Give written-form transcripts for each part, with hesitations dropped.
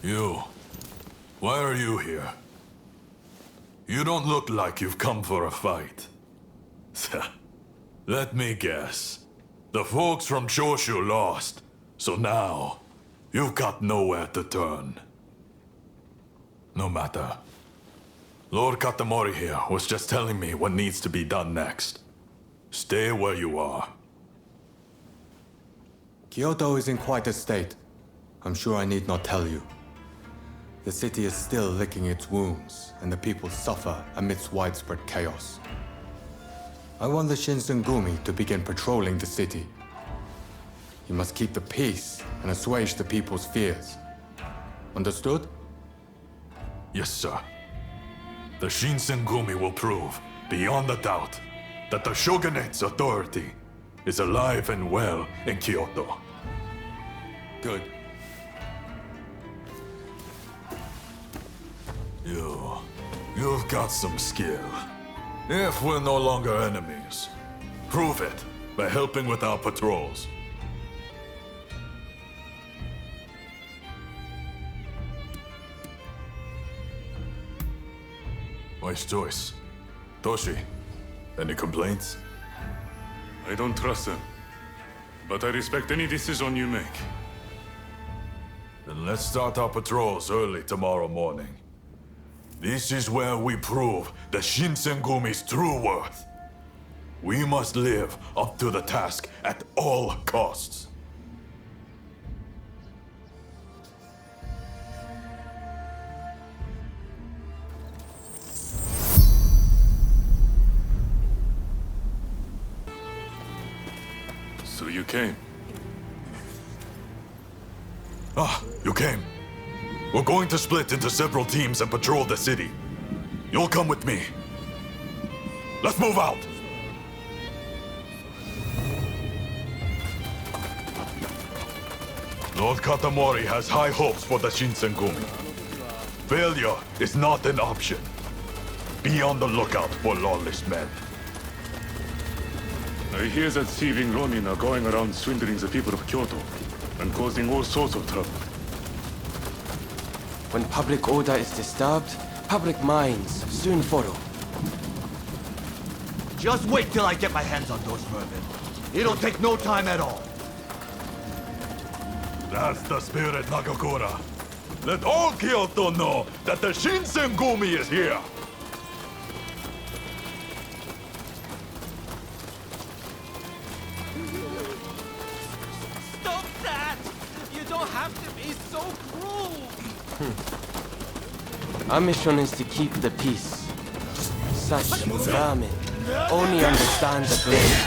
You. Why are you here? You don't look like you've come for a fight. Let me guess. The folks from Choshu lost, so now you've got nowhere to turn. No matter. Lord Katamori here was just telling me what needs to be done next. Stay where you are. Kyoto is in quite a state. I'm sure I need not tell you. The city is still licking its wounds, and the people suffer amidst widespread chaos. I want the Shinsengumi to begin patrolling the city. You must keep the peace and assuage the people's fears. Understood? Yes, sir. The Shinsengumi will prove, beyond a doubt, that the Shogunate's authority is alive and well in Kyoto. Good. You've got some skill. If we're no longer enemies, prove it by helping with our patrols. Wise choice. Toshi, any complaints? I don't trust them, but I respect any decision you make. Then let's start our patrols early tomorrow morning. This is where we prove the Shinsengumi's true worth. We must live up to the task at all costs. So you came. Ah, you came. We're going to split into several teams and patrol the city. You'll come with me. Let's move out! Lord Katamori has high hopes for the Shinsengumi. Failure is not an option. Be on the lookout for lawless men. I hear that thieving Ronin are going around swindling the people of Kyoto and causing all sorts of trouble. When public order is disturbed, public minds soon follow. Just wait till I get my hands on those vermin. It'll take no time at all. That's the spirit, Nagakura. Let all Kyoto know that the Shinsengumi is here. Stop that! You don't have to be so cruel! Our mission is to keep the peace. Such vermin only understand the blame.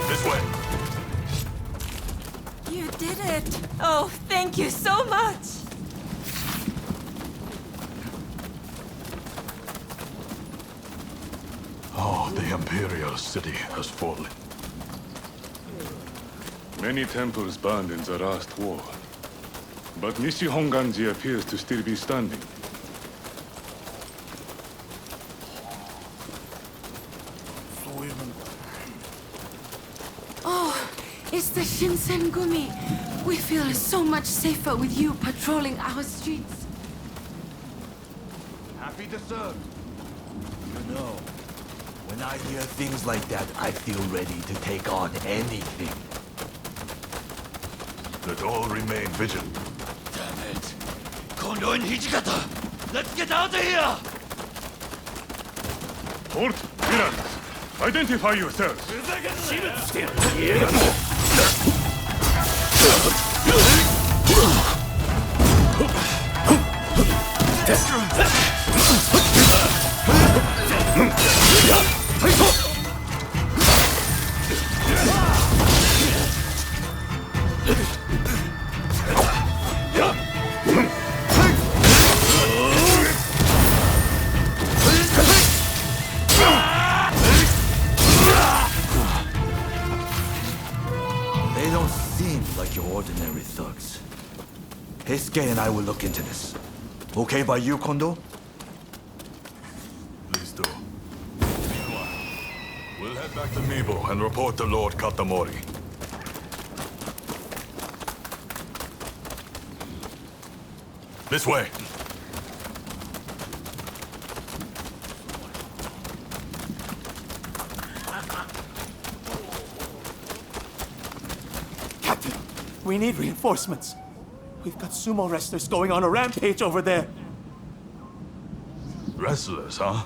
This way. You did it! Oh, thank you so much! Oh, the Imperial City has fallen. Many temples burned in the last war, but Nishihonganji appears to still be standing. Oh, it's the Shinsengumi. We feel so much safer with you patrolling our streets. Happy to serve. You know, when I hear things like that, I feel ready to take on anything. Let all remain vigilant. Damn it. Kondo and Hijikata! Let's get out of here! Halt! Villains! Identify yourselves! Heisuke and I will look into this. Okay by you, Kondo? Please do. Meanwhile, we'll head back to Mibo and report to Lord Katamori. This way. Captain, we need reinforcements. We've got sumo wrestlers going on a rampage over there. Wrestlers, huh?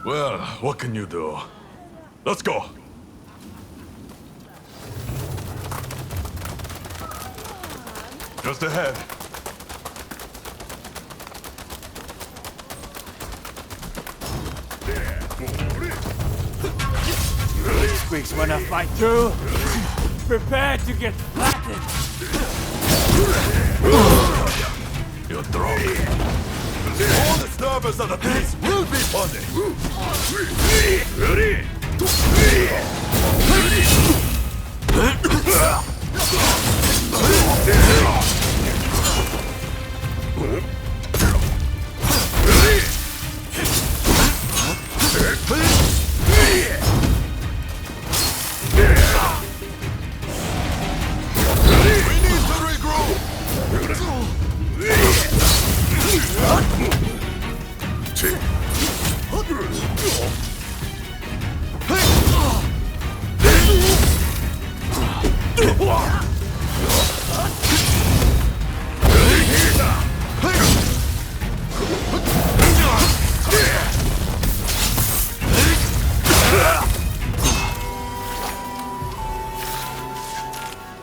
Well, what can you do? Let's go. Just ahead. Squeaks wanna fight too? Prepare to get flattened. You're drunk. All the disturbers of the peace will be punished. Ready?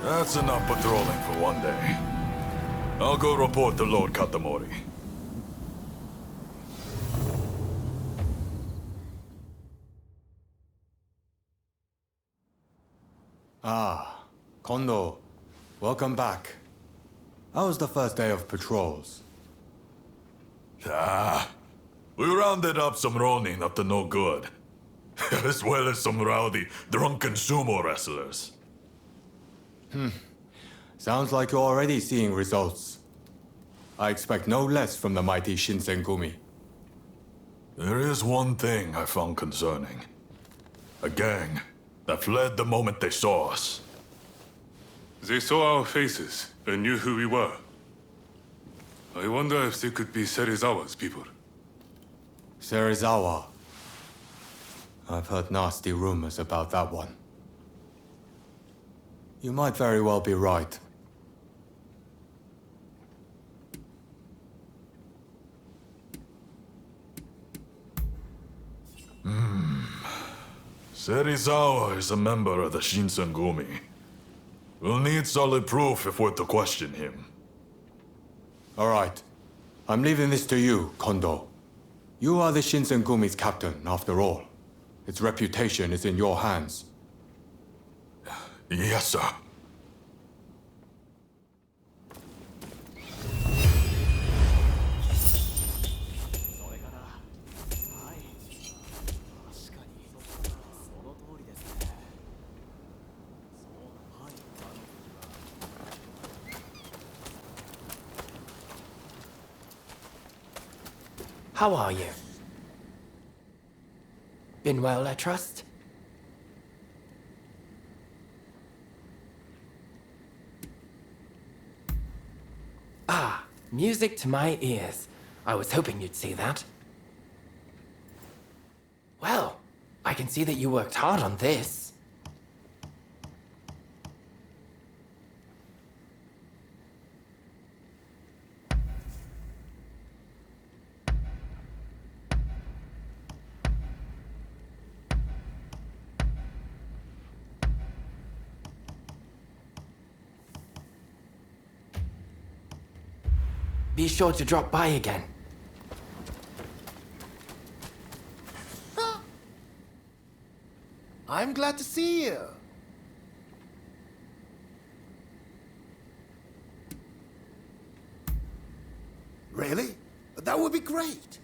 That's enough patrolling for one day. I'll go report to Lord Katamori. Ah, Kondo. Welcome back. How was the first day of patrols? We rounded up some Ronin up to no good. As well as some rowdy, drunken sumo wrestlers. Sounds like you're already seeing results. I expect no less from the mighty Shinsengumi. There is one thing I found concerning. A gang that fled the moment they saw us. They saw our faces and knew who we were. I wonder if they could be Serizawa's people. Serizawa. I've heard nasty rumors about that one. You might very well be right. Serizawa is a member of the Shinsengumi. We'll need solid proof if we're to question him. All right. I'm leaving this to you, Kondo. You are the Shinsengumi's captain, after all. Its reputation is in your hands. Yes, sir. How are you? Been well, I trust? Ah, music to my ears. I was hoping you'd see that. Well, I can see that you worked hard on this. Be sure to drop by again. I'm glad to see you. Really? That would be great.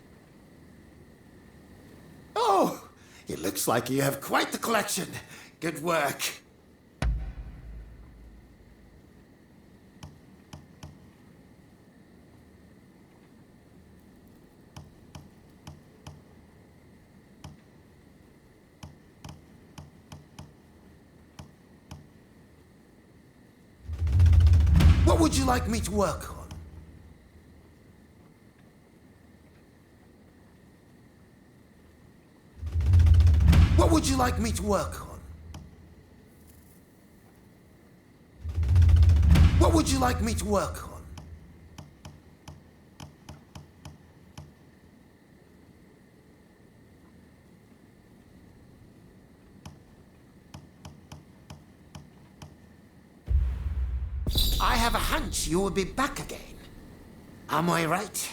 Oh, it looks like you have quite the collection. Good work. What would you like me to work on? What would you like me to work on? What would you like me to work on? I have a hunch you will be back again. Am I right?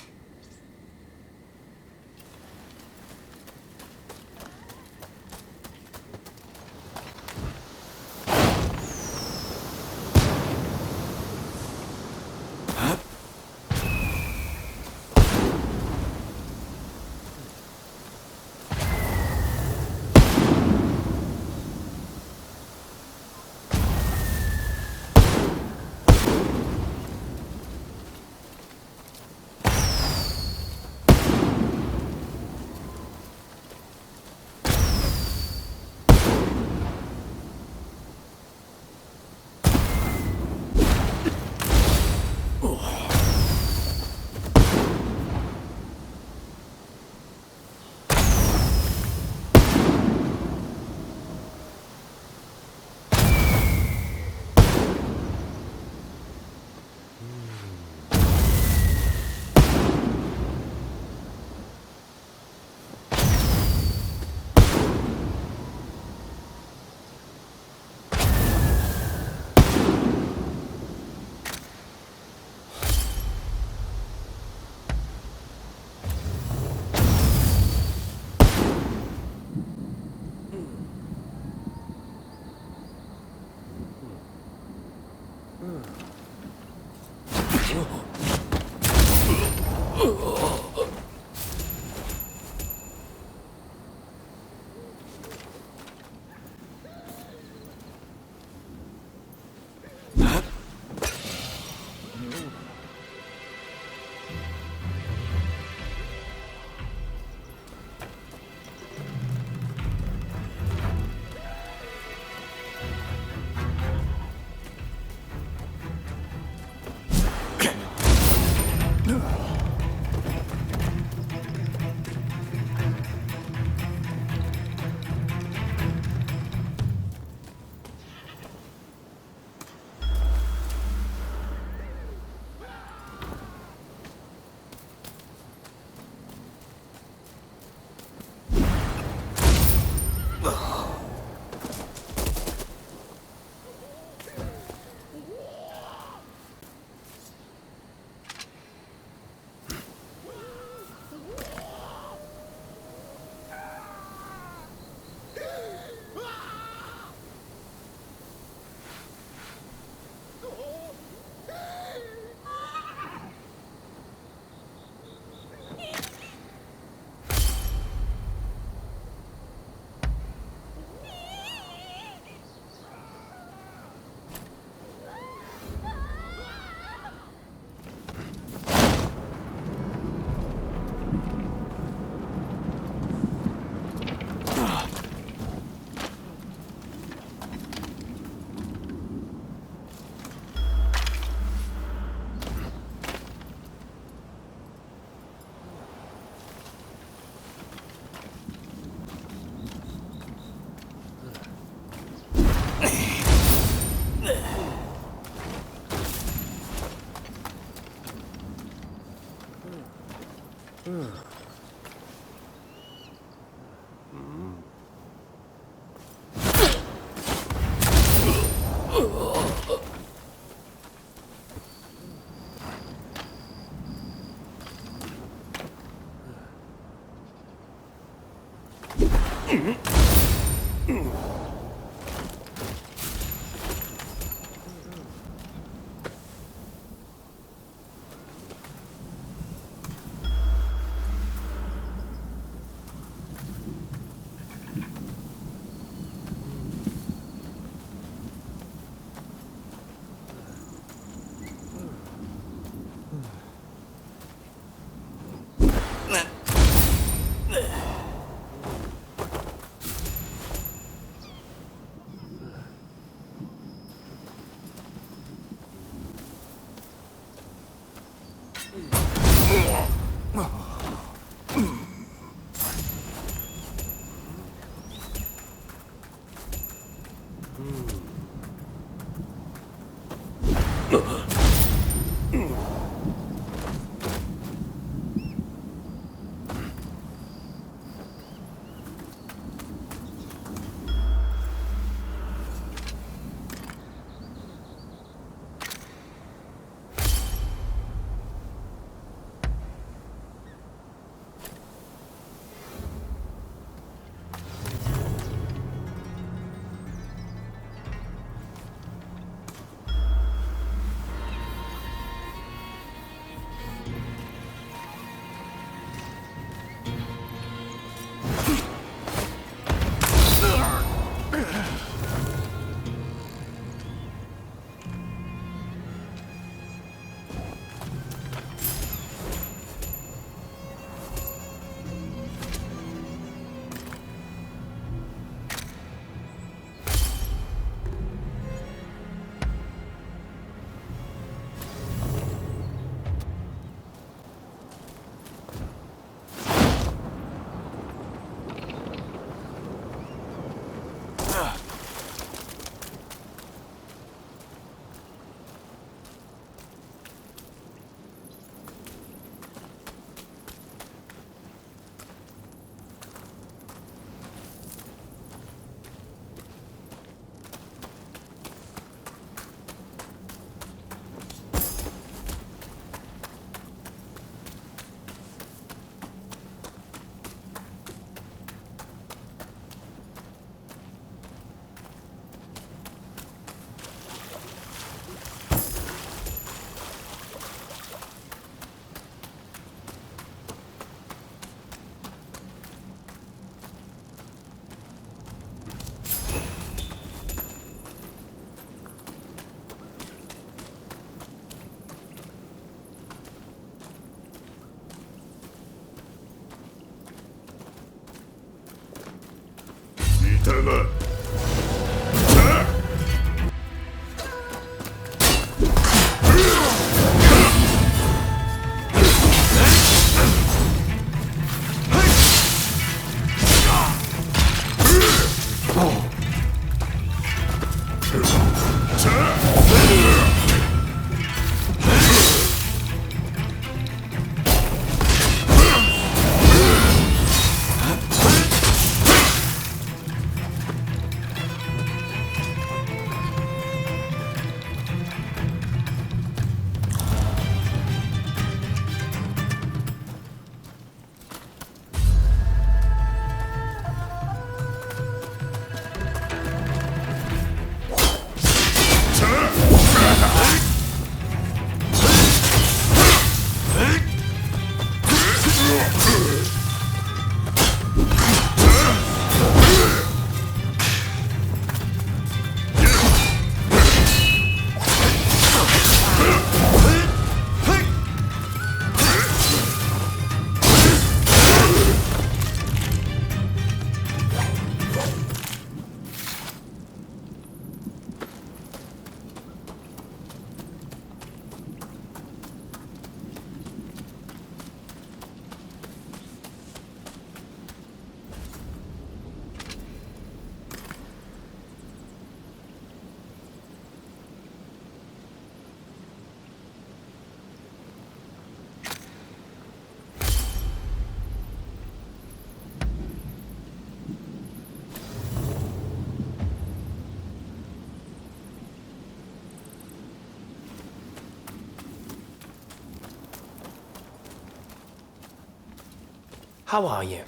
How are you?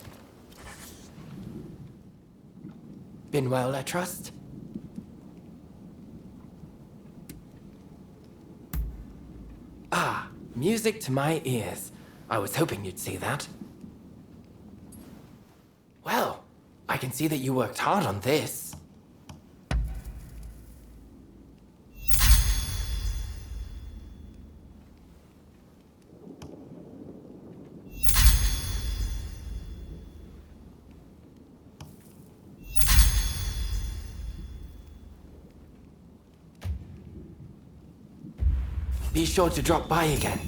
Been well, I trust? Ah, music to my ears. I was hoping you'd see that. Well, I can see that you worked hard on this. Be sure to drop by again.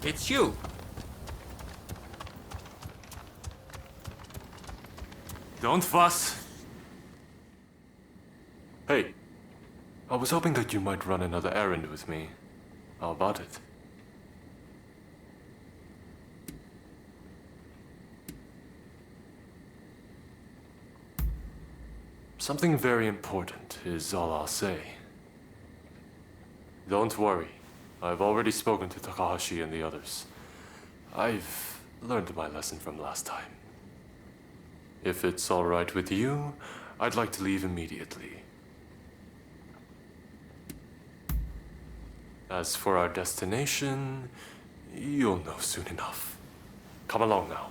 It's you. Don't fuss. Hey, I was hoping that you might run another errand with me. How about it? Something very important is all I'll say. Don't worry. I've already spoken to Takahashi and the others. I've learned my lesson from last time. If it's all right with you, I'd like to leave immediately. As for our destination, you'll know soon enough. Come along now.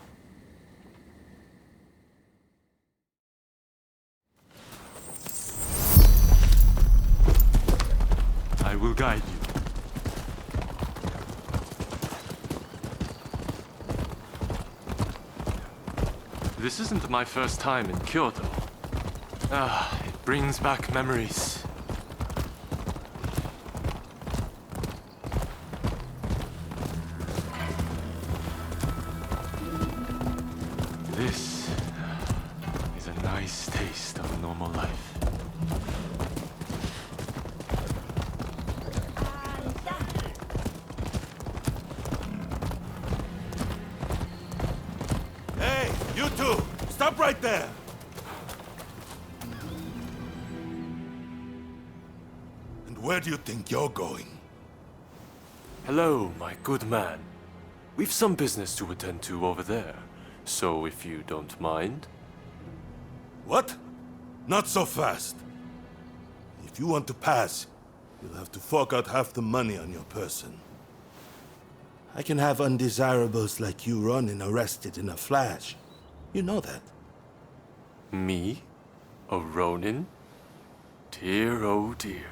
I will guide you. This isn't my first time in Kyoto. It brings back memories. This is a nice taste of normal life. Hey, you two! Stop right there! And where do you think you're going? Hello, my good man. We've some business to attend to over there. So if you don't mind... What? Not so fast. If you want to pass, you'll have to fork out half the money on your person. I can have undesirables like you Ronin arrested in a flash. You know that. Me? A Ronin? Dear, oh dear.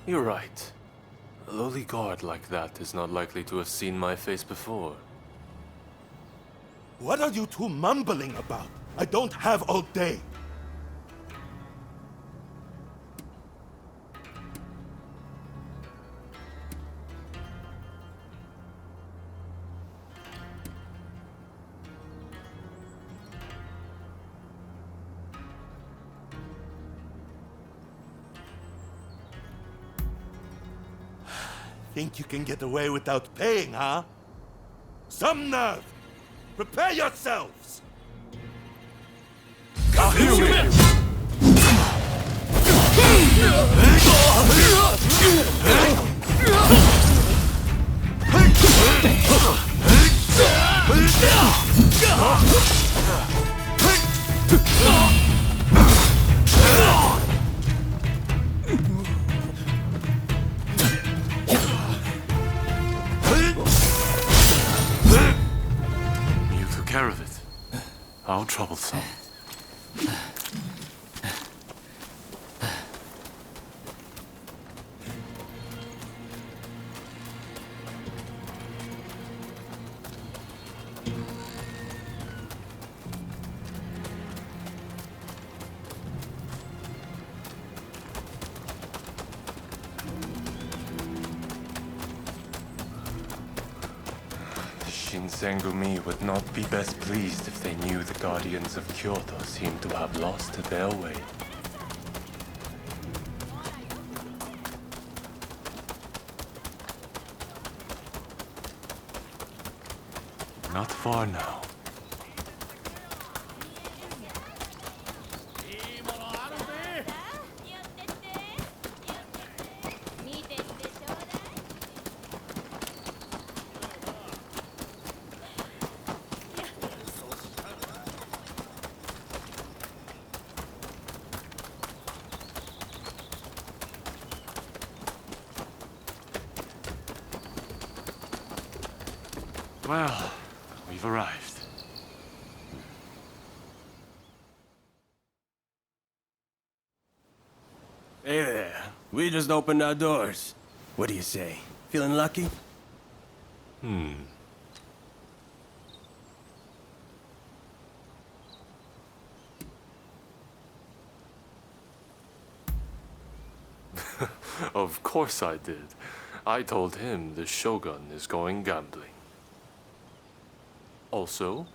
You're right. A lowly guard like that is not likely to have seen my face before. What are you two mumbling about? I don't have all day. Think you can get away without paying, huh? Some nerve! Prepare yourselves! You took care of it. How troublesome. Shinsengumi would not be best pleased if they knew the Guardians of Kyoto seemed to have lost their way. Not far now. Well, we've arrived. Hey there. We just opened our doors. What do you say? Feeling lucky? Of course I did. I told him the Shogun is going gambling. Also,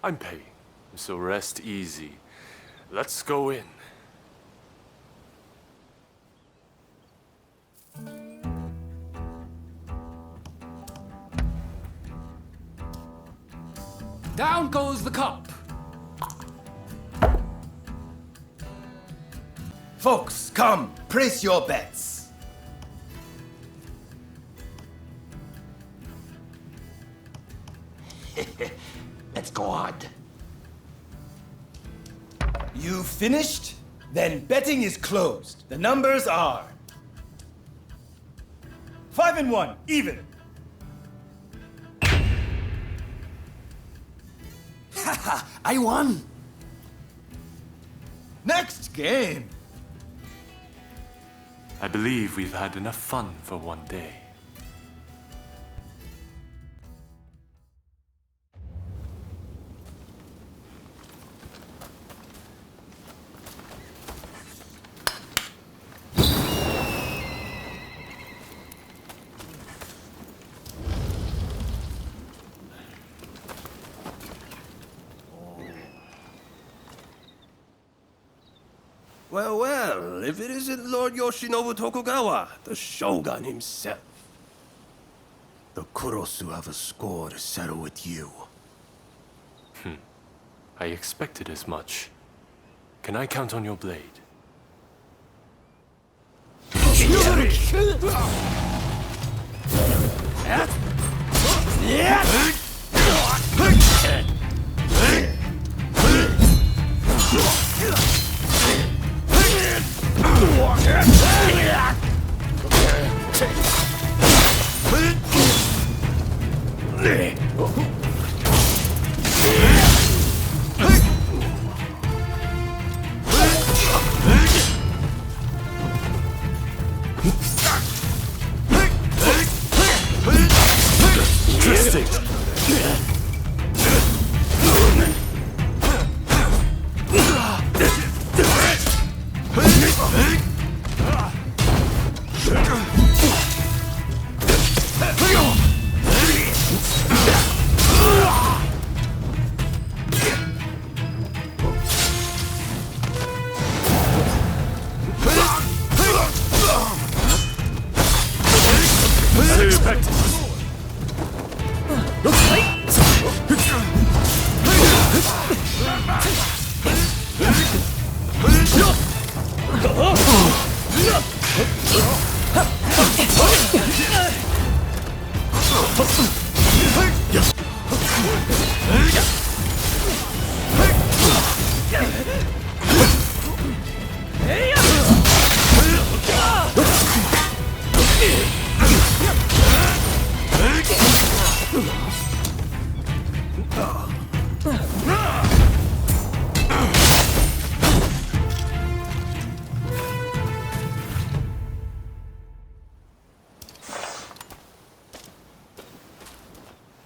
I'm paying, so rest easy. Let's go in. Down goes the cup. Folks, come, place your bets. Let's go on. You finished? Then betting is closed. The numbers are 5 and 1, even. Haha, I won. Next game. I believe we've had enough fun for one day. Well, well, if it isn't Lord Yoshinobu Tokugawa, the Shogun himself. The Kurosu have a score to settle with you. I expected as much. Can I count on your blade?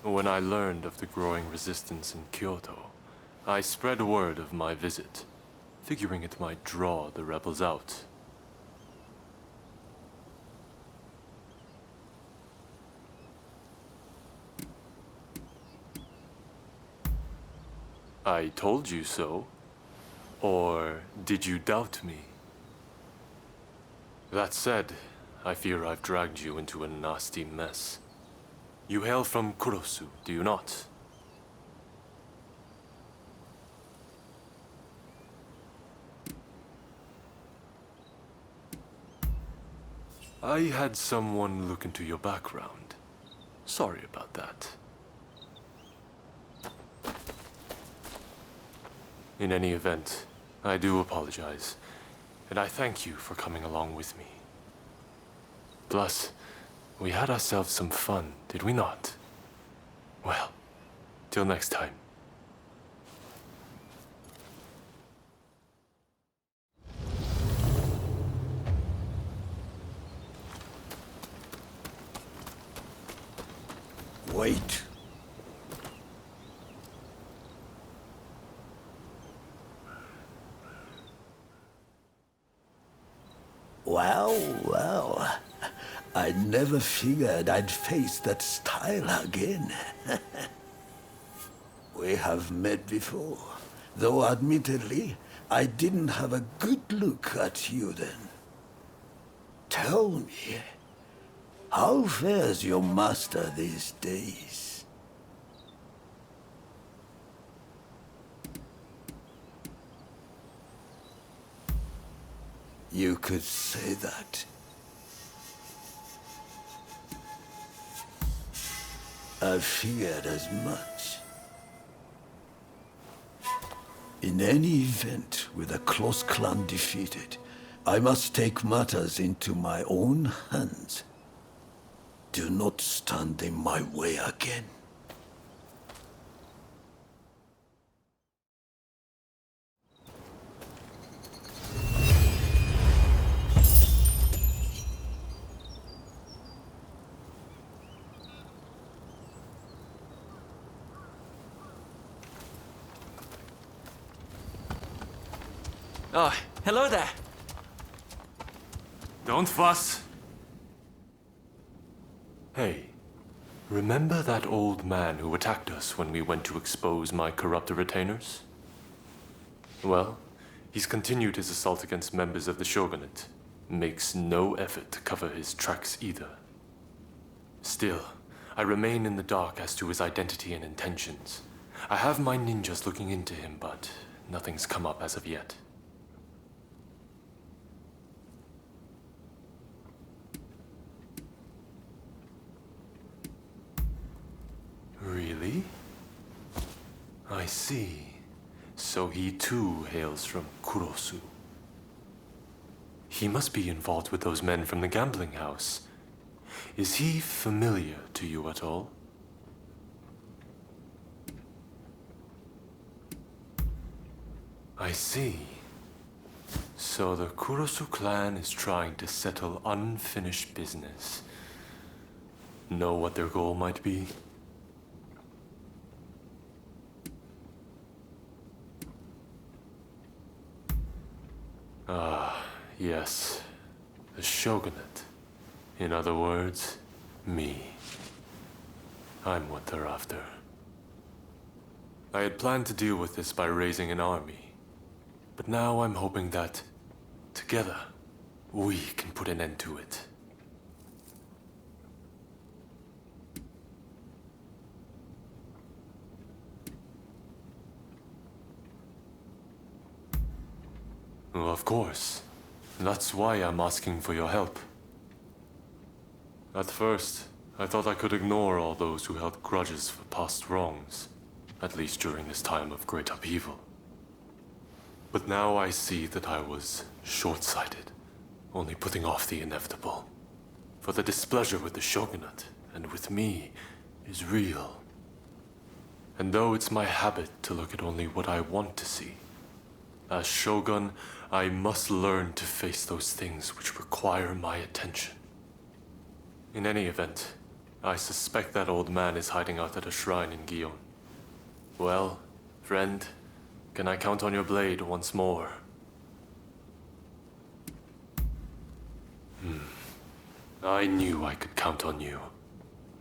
When I learned of the growing resistance in Kyoto, I spread word of my visit, figuring it might draw the rebels out. I told you so. Or did you doubt me? That said, I fear I've dragged you into a nasty mess. You hail from Kurosu, do you not? I had someone look into your background. Sorry about that. In any event, I do apologize, and I thank you for coming along with me. Plus, we had ourselves some fun, did we not? Well, till next time. Wait. Well, well. I never figured I'd face that style again. We have met before, though admittedly, I didn't have a good look at you then. Tell me, how fares your master these days? You could say that. I figured as much. In any event, with a close clan defeated, I must take matters into my own hands. Do not stand in my way again. Oh, hello there. Don't fuss. Hey, remember that old man who attacked us when we went to expose my corrupt retainers? Well, he's continued his assault against members of the shogunate. Makes no effort to cover his tracks either. Still, I remain in the dark as to his identity and intentions. I have my ninjas looking into him, but nothing's come up as of yet. Really? I see. So he too hails from Kurosu. He must be involved with those men from the gambling house. Is he familiar to you at all? I see. So the Kurosu clan is trying to settle unfinished business. Know what their goal might be? Ah, yes. The shogunate. In other words, me. I'm what they're after. I had planned to deal with this by raising an army. But now I'm hoping that, together, we can put an end to it. Well, of course. That's why I'm asking for your help. At first, I thought I could ignore all those who held grudges for past wrongs, at least during this time of great upheaval. But now I see that I was short-sighted, only putting off the inevitable. For the displeasure with the shogunate, and with me, is real. And though it's my habit to look at only what I want to see, as shogun, I must learn to face those things which require my attention. In any event, I suspect that old man is hiding out at a shrine in Gion. Well, friend, can I count on your blade once more? I knew I could count on you.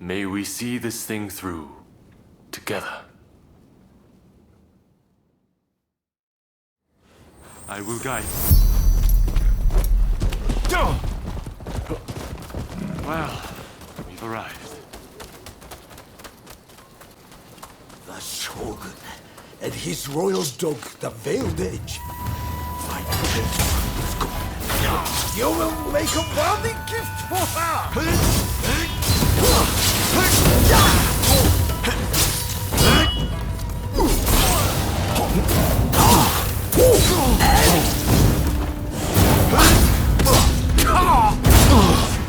May we see this thing through, together. I will guide. Well, we've arrived. The Shogun and his royal dog, the Veiled Edge. Find the is gone. You will make a worthy gift for her!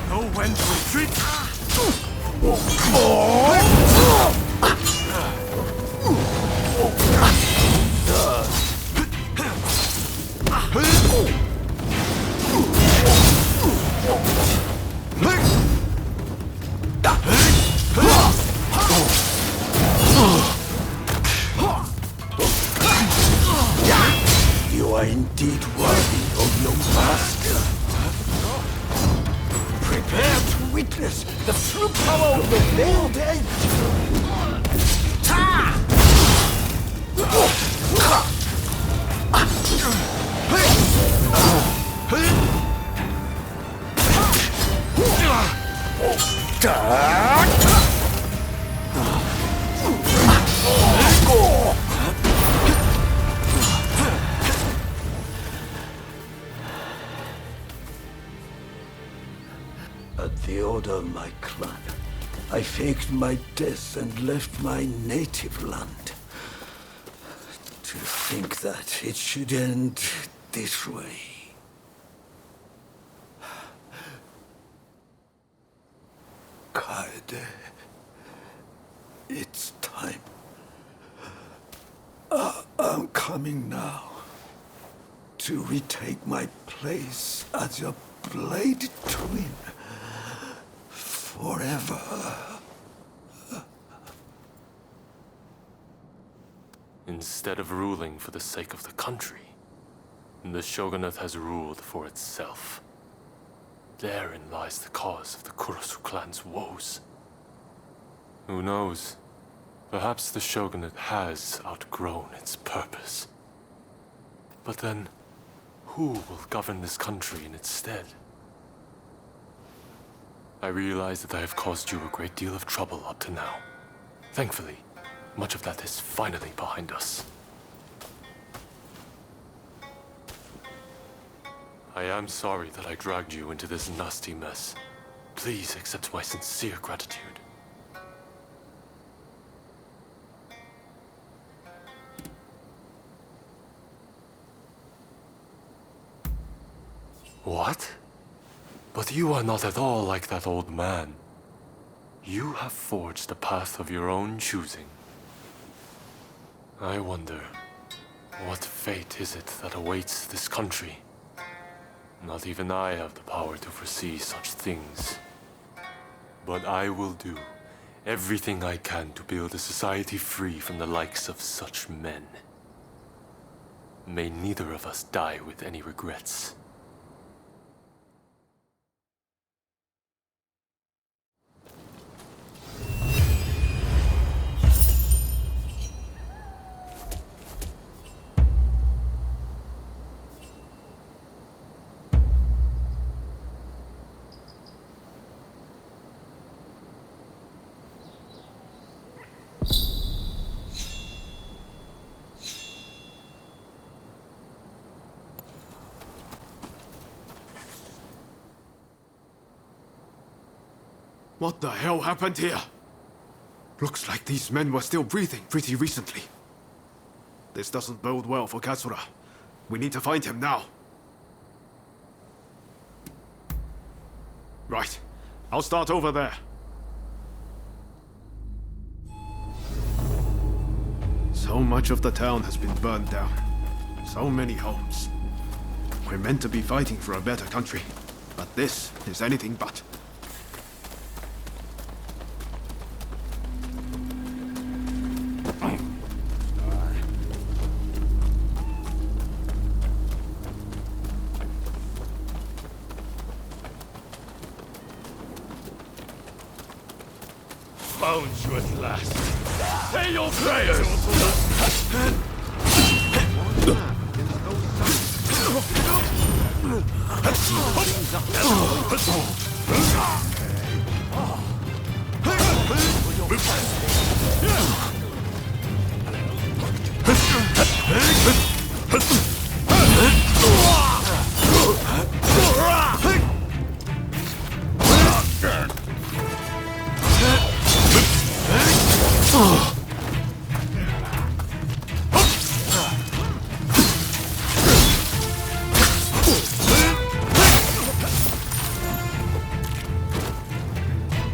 Know when to retreat. You are indeed worthy of your master. Prepare to witness the true power of the Veiled Edge! Ta! At the order of my clan, I faked my death and left my native land. To think that it should end this way. Kaede, it's time. I'm coming now to retake my place as your blade twin forever. Instead of ruling for the sake of the country, the shogunate has ruled for itself. Therein lies the cause of the Kurosu clan's woes. Who knows? Perhaps the shogunate has outgrown its purpose. But then, who will govern this country in its stead? I realize that I have caused you a great deal of trouble up to now. Thankfully, much of that is finally behind us. I am sorry that I dragged you into this nasty mess. Please accept my sincere gratitude. What? But you are not at all like that old man. You have forged a path of your own choosing. I wonder, what fate is it that awaits this country? Not even I have the power to foresee such things. But I will do everything I can to build a society free from the likes of such men. May neither of us die with any regrets. What the hell happened here? Looks like these men were still breathing pretty recently. This doesn't bode well for Katsura. We need to find him now. Right. I'll start over there. So much of the town has been burned down. So many homes. We're meant to be fighting for a better country, but this is anything but. Found you at last. Say your prayers!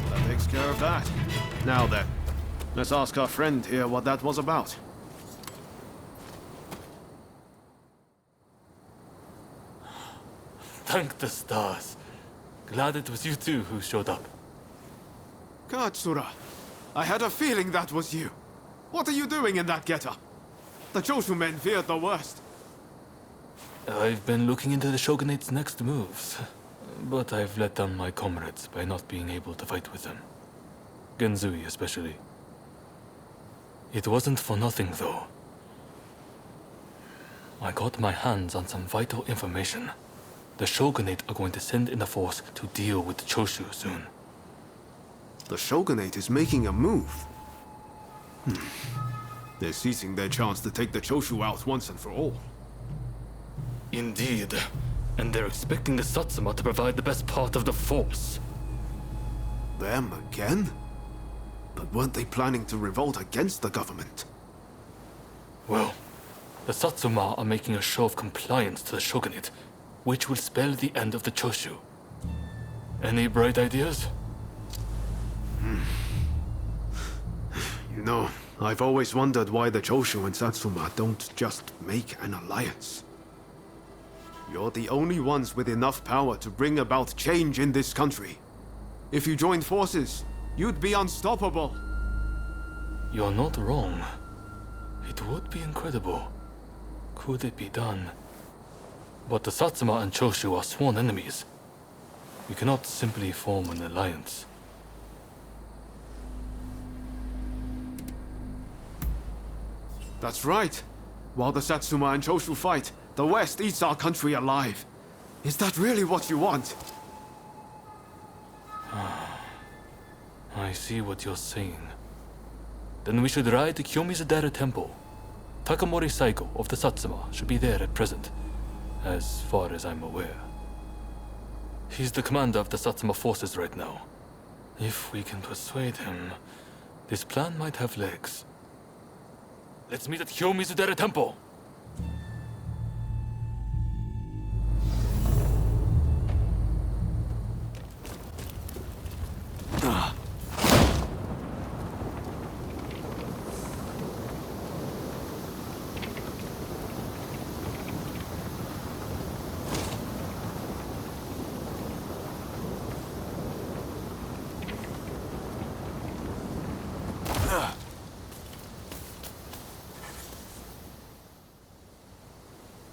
That takes care of that. Now then, let's ask our friend here what that was about. Thank the stars. Glad it was you two who showed up. Katsura, I had a feeling that was you. What are you doing in that getup? The Choshu men feared the worst. I've been looking into the Shogunate's next moves. But I've let down my comrades by not being able to fight with them. Genzui especially. It wasn't for nothing, though. I got my hands on some vital information. The Shogunate are going to send in a force to deal with the Choshu soon. The Shogunate is making a move. They're seizing their chance to take the Choshu out once and for all. Indeed. And they're expecting the Satsuma to provide the best part of the force. Them again? But weren't they planning to revolt against the government? Well, the Satsuma are making a show of compliance to the Shogunate, which will spell the end of the Choshu. Any bright ideas? You know, I've always wondered why the Choshu and Satsuma don't just make an alliance. You're the only ones with enough power to bring about change in this country. If you joined forces, you'd be unstoppable. You're not wrong. It would be incredible. Could it be done? But the Satsuma and Choshu are sworn enemies. We cannot simply form an alliance. That's right. While the Satsuma and Choshu fight, the West eats our country alive. Is that really what you want? I see what you're saying. Then we should ride to Kyomizudera Temple. Takamori Saigo of the Satsuma should be there at present, as far as I'm aware. He's the commander of the Satsuma forces right now. If we can persuade him, this plan might have legs. Let's meet at Kyomizudera Temple!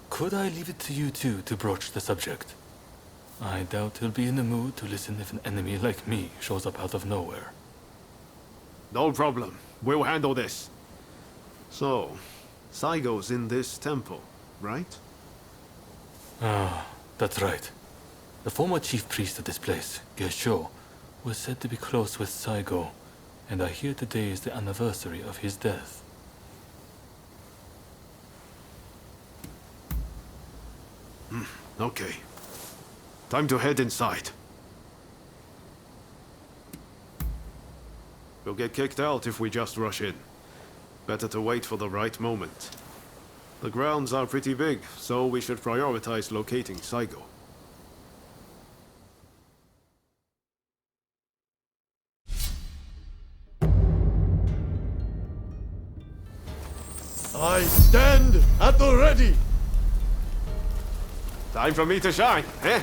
Could I leave it to you two to broach the subject? I doubt he'll be in the mood to listen if an enemy like me shows up out of nowhere. No problem. We'll handle this. So, Saigo's in this temple, right? Ah, that's right. The former chief priest of this place, Gesho, was said to be close with Saigo, and I hear today is the anniversary of his death. Okay. Time to head inside. We'll get kicked out if we just rush in. Better to wait for the right moment. The grounds are pretty big, so we should prioritize locating Saigo. I stand at the ready! Time for me to shine, eh?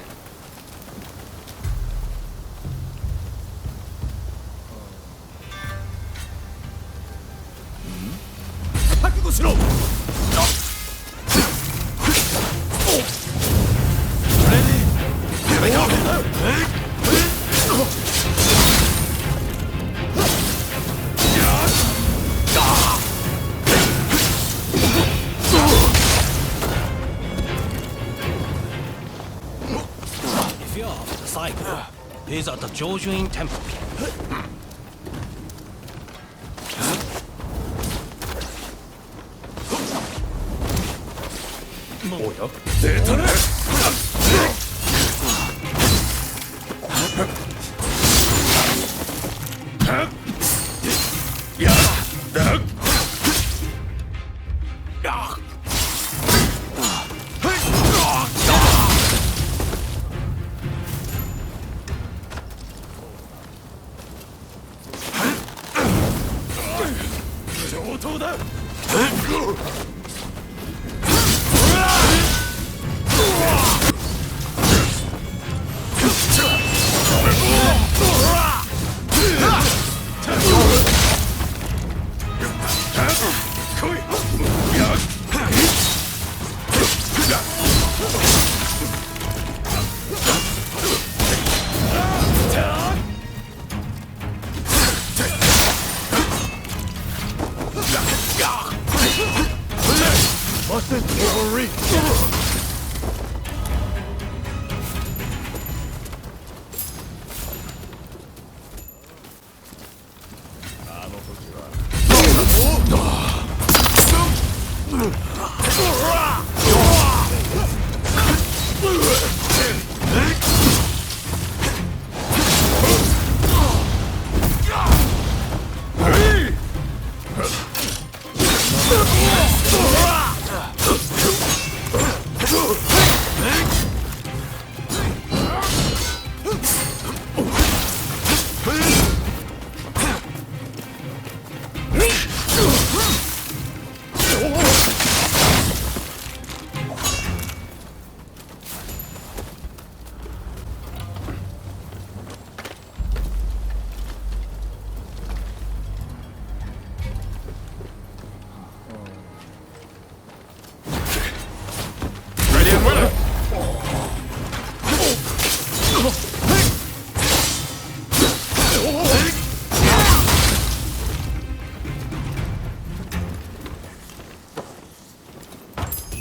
If you're after Saigo, he's at the Jojuin Temple.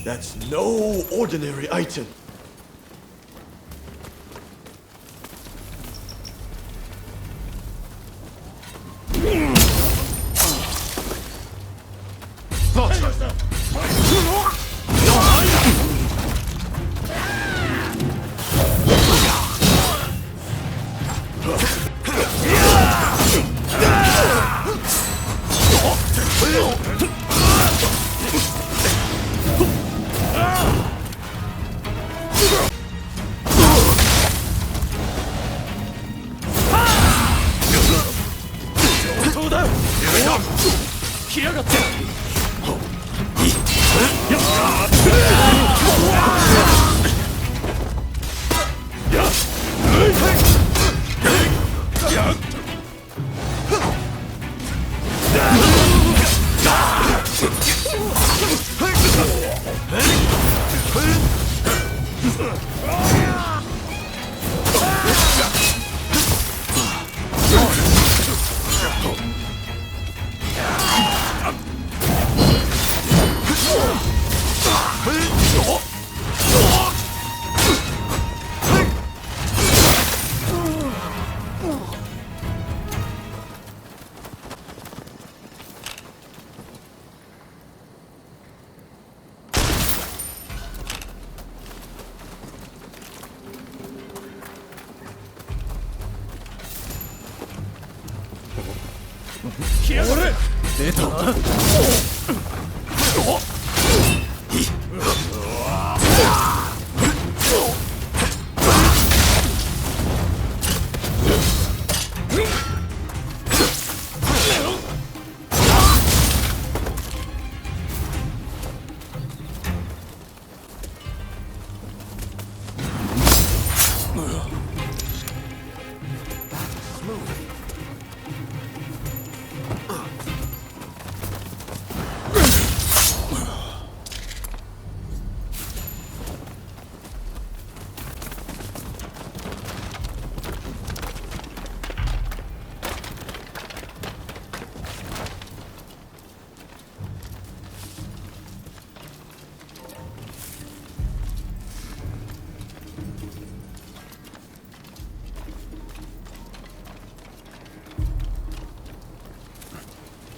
That's no ordinary item.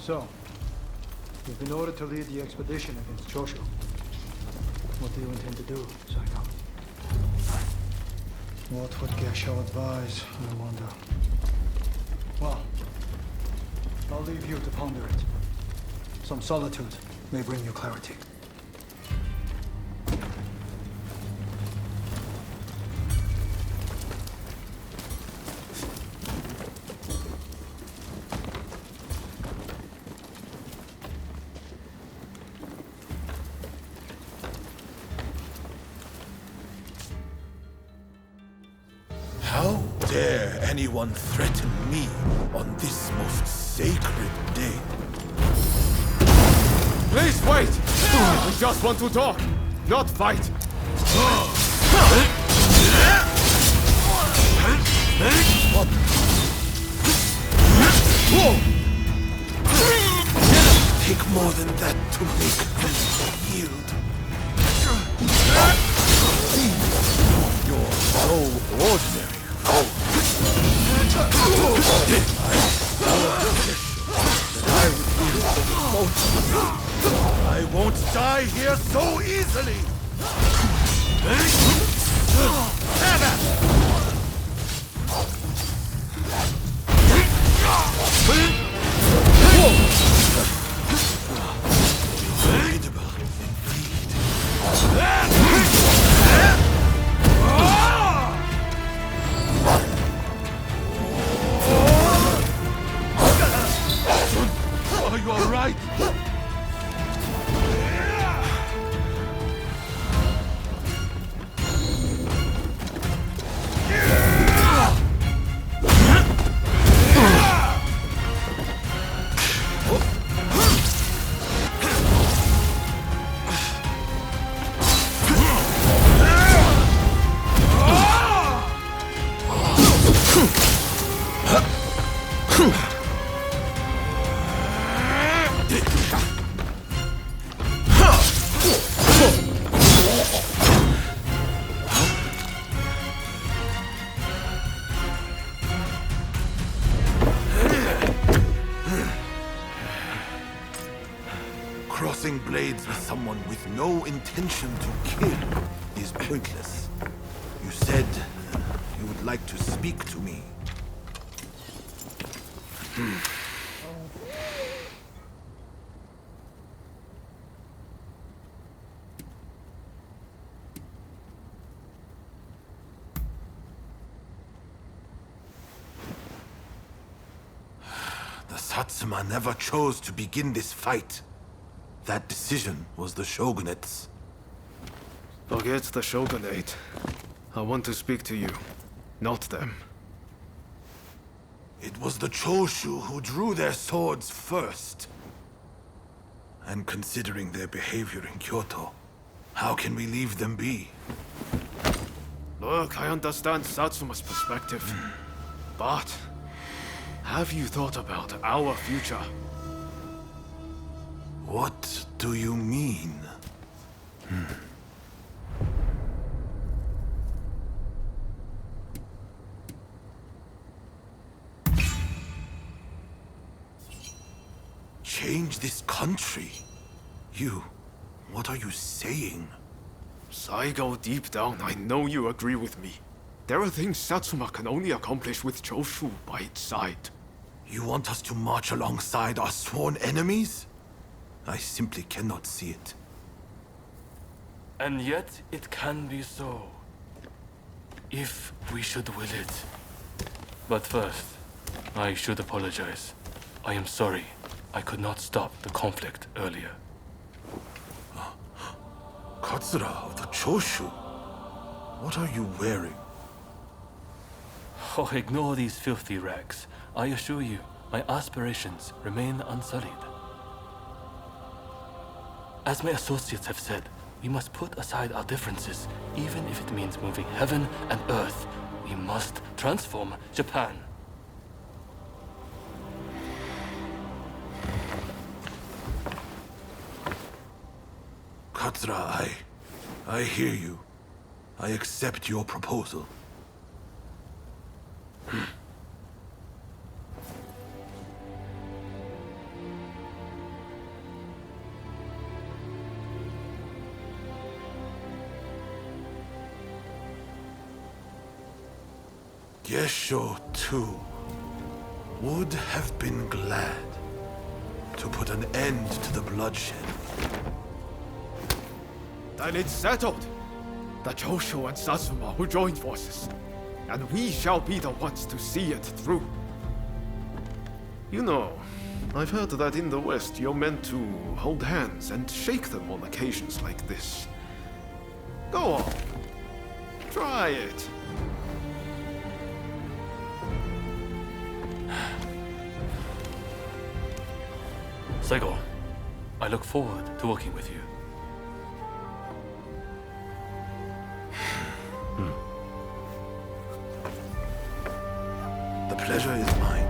So, you've been ordered to lead the expedition against Choshu. What do you intend to do, Saiko? What would Gesho advise, I wonder? Well, I'll leave you to ponder it. Some solitude may bring you clarity. How dare anyone threaten me on this most sacred day? Please wait! We just want to talk, not fight. What? Take more than that to make them yield. so easily! Are you all right? Crossing blades with someone with no intention to kill is pointless. You said you would like to speak to me. The Satsuma never chose to begin this fight. That decision was the Shogunate's. Forget the Shogunate. I want to speak to you, not them. It was the Choshu who drew their swords first. And considering their behavior in Kyoto, how can we leave them be? Look, I understand Satsuma's perspective. But have you thought about our future? What do you mean? Change this country? What are you saying? Saigo, deep down, I know you agree with me. There are things Satsuma can only accomplish with Choshu by its side. You want us to march alongside our sworn enemies? I simply cannot see it. And yet, it can be so. If we should will it. But first, I should apologize. I am sorry. I could not stop the conflict earlier. Katsura of the Choshu? What are you wearing? Oh, ignore these filthy rags. I assure you, my aspirations remain unsullied. As my associates have said, we must put aside our differences, even if it means moving heaven and earth. We must transform Japan. Katsura, I hear you. I accept your proposal. Gesho, too, would have been glad to put an end to the bloodshed. Then it's settled. The Choshu and Satsuma will join forces, and we shall be the ones to see it through. You know, I've heard that in the West you're meant to hold hands and shake them on occasions like this. Go on. Try it. Saigo, I look forward to working with you. The pleasure is mine.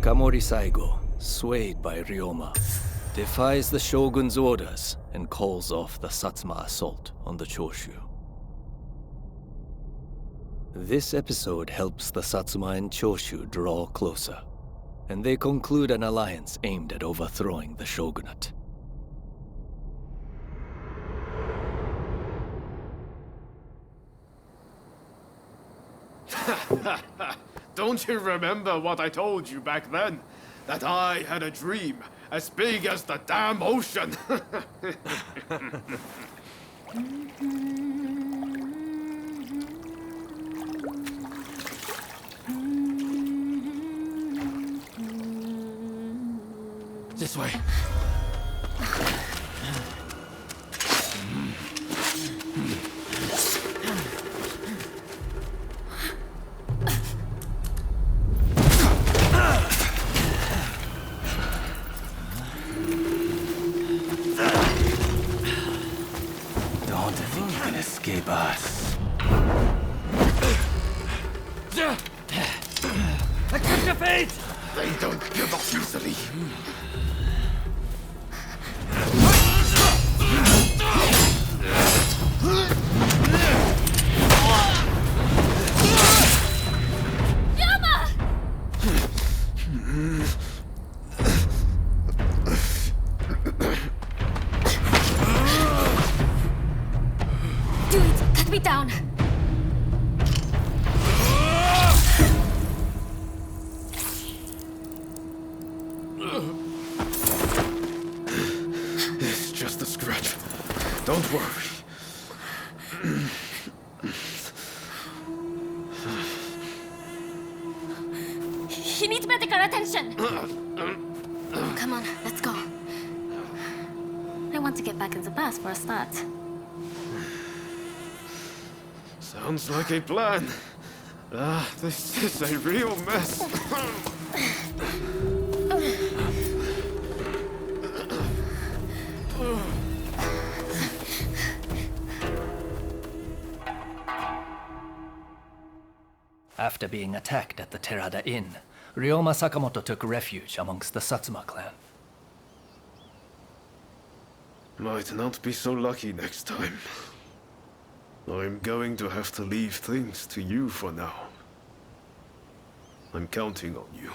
Takamori Saigo, swayed by Ryoma, defies the shogun's orders and calls off the Satsuma assault on the Choshu. This episode helps the Satsuma and Choshu draw closer, and they conclude an alliance aimed at overthrowing the shogunate. Don't you remember what I told you back then? That I had a dream as big as the damn ocean. This way. Don't think you can escape us. Accept your fate! They don't give up easily. Do it! Cut me down! It's just a scratch. Don't worry. He needs medical attention! Come on, let's go. I want to get back in the past for a start. Sounds like a plan. This is a real mess. After being attacked at the Terada Inn, Ryoma Sakamoto took refuge amongst the Satsuma clan. Might not be so lucky next time. I'm going to have to leave things to you for now. I'm counting on you.